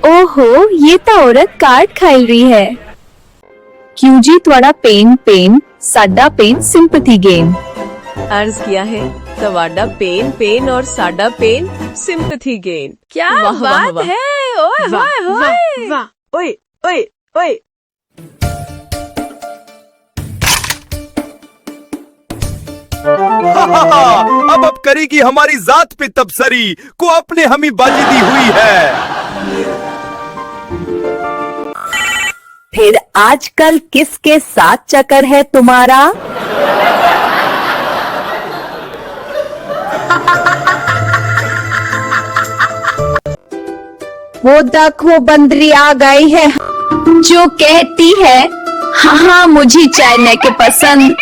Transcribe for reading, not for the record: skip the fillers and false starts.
ओहो, ये तो औरत कार्ड खेल रही है। क्यों जी ਤੁਹਾਡਾ पेन साडा पेन सिंपैथी गेम। अर्ज किया है तवाडा पेन और साडा पेन सिंपैथी गेन। क्या वाह, वाह, बात वाह। है। ओए होए होए। वाह। ओए ओए ओए। अब करेगी हमारी जात पे तबसरी को अपने हमी बाजी दी हुई है। फिर आजकल किसके साथ चक्कर है तुम्हारा? वो देखो बंदरी आ गई है जो कहती है हाँ हाँ मुझे चाय के पसंद।